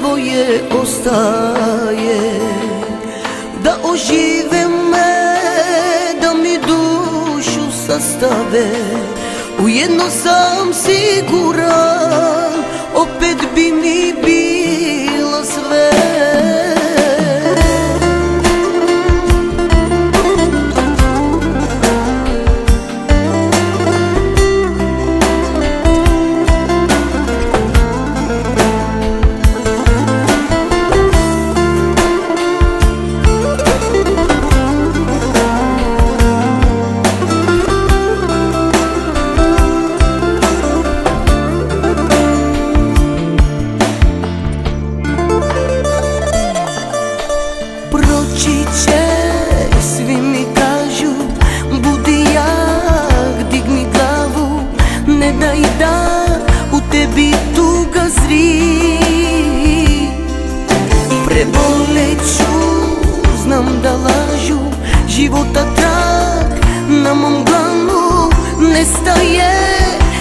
tvoje ostaje. Da ožive me, da mi dušu sastave, ujedno sam siguran, opet bi mi bilo sve. Svi mi kažu, budi jak, digni glavu, ne daj da u tebi tuga zri. Preboleću, znam da lažu, života trag na mom dlanu nestaje,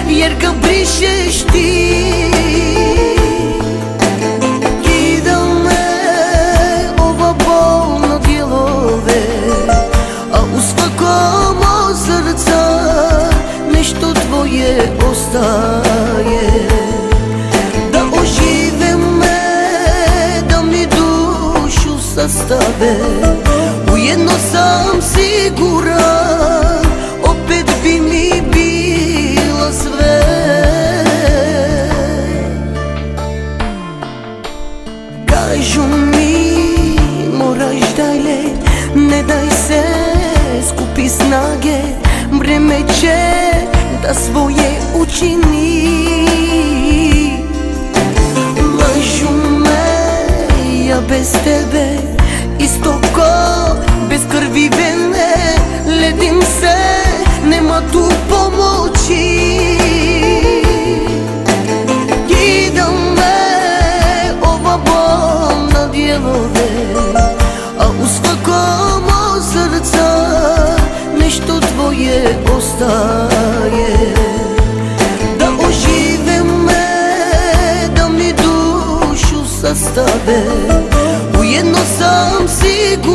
jer ga brišeš ti. Nešto tvoje ostaje. Da ožive me, da mi dušu sastave, ujedno sam siguran, opet bi mi bilo sve. Kažu mi, moraš dalje, ne daj se, skupi snage, vreme će da svoje učini. Lažu me, ja bez tebe isto ko bez krvi vene, ledim se, nema tu pomoći. Kida me ova bol na dijelove, a u svakom od srca nešto tvoje ostaje. Da ožive me, da mi dušu sastave, ujedno sam siguran,